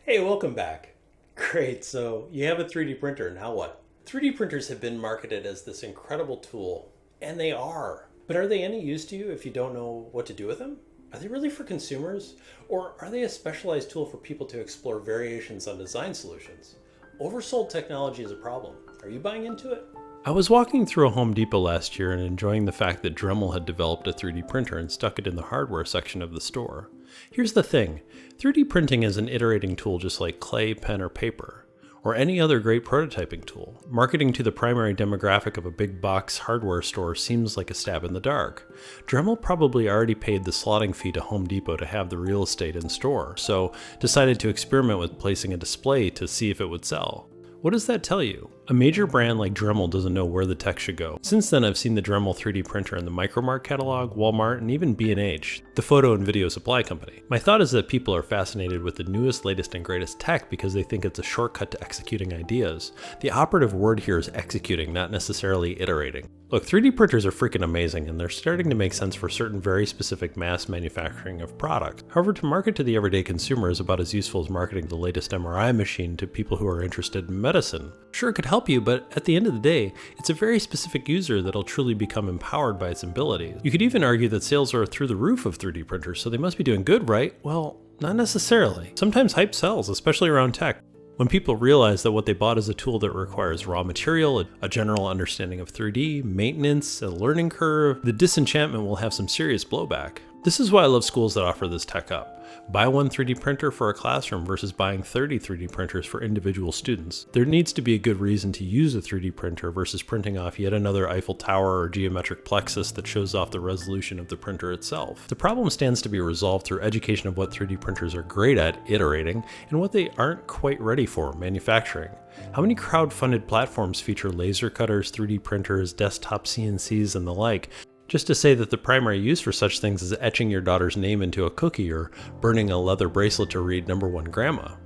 Hey, welcome back. Great, so you have a 3D printer, now what? 3D printers have been marketed as this incredible tool, and they are. But are they any use to you if you don't know what to do with them? Are they really for consumers? Or are they a specialized tool for people to explore variations on design solutions? Oversold technology is a problem. Are you buying into it? I was walking through a Home Depot last year and enjoying the fact that Dremel had developed a 3D printer and stuck it in the hardware section of the store. Here's the thing, 3D printing is an iterating tool just like clay, pen, or paper, or any other great prototyping tool. Marketing to the primary demographic of a big box hardware store seems like a stab in the dark. Dremel probably already paid the slotting fee to Home Depot to have the real estate in store, so decided to experiment with placing a display to see if it would sell. What does that tell you? A major brand like Dremel doesn't know where the tech should go. Since then, I've seen the Dremel 3D printer in the Micromark catalog, Walmart, and even B&H, the photo and video supply company. My thought is that people are fascinated with the newest, latest, and greatest tech because they think it's a shortcut to executing ideas. The operative word here is executing, not necessarily iterating. Look, 3D printers are freaking amazing, and they're starting to make sense for certain very specific mass manufacturing of products. However, to market to the everyday consumer is about as useful as marketing the latest MRI machine to people who are interested in medicine. Sure, it could help you, but at the end of the day, it's a very specific user that'll truly become empowered by its abilities. You could even argue that sales are through the roof of 3D printers, so they must be doing good, right? Well, not necessarily. Sometimes hype sells, especially around tech. When people realize that what they bought is a tool that requires raw material, a general understanding of 3D, maintenance, a learning curve, the disenchantment will have some serious blowback. This is why I love schools that offer this tech up. Buy one 3D printer for a classroom versus buying 30 3D printers for individual students. There needs to be a good reason to use a 3D printer versus printing off yet another Eiffel Tower or geometric plexus that shows off the resolution of the printer itself. The problem stands to be resolved through education of what 3D printers are great at, iterating, and what they aren't quite ready for, manufacturing. How many crowd-funded platforms feature laser cutters, 3D printers, desktop CNCs, and the like? Just to say that the primary use for such things is etching your daughter's name into a cookie or burning a leather bracelet to read "Number 1 Grandma."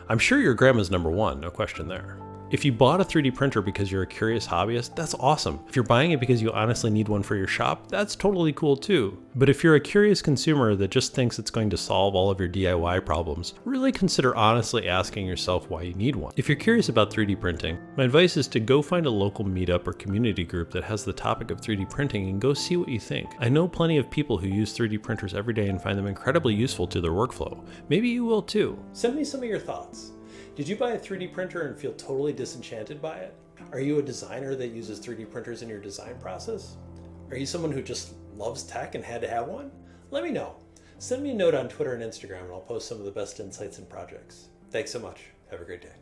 I'm sure your grandma's number one, no question there. If you bought a 3D printer because you're a curious hobbyist, that's awesome. If you're buying it because you honestly need one for your shop, that's totally cool too. But if you're a curious consumer that just thinks it's going to solve all of your DIY problems, really consider honestly asking yourself why you need one. If you're curious about 3D printing, my advice is to go find a local meetup or community group that has the topic of 3D printing and go see what you think. I know plenty of people who use 3D printers every day and find them incredibly useful to their workflow. Maybe you will too. Send me some of your thoughts. Did you buy a 3D printer and feel totally disenchanted by it? Are you a designer that uses 3D printers in your design process? Are you someone who just loves tech and had to have one? Let me know. Send me a note on Twitter and Instagram and I'll post some of the best insights and projects. Thanks so much. Have a great day.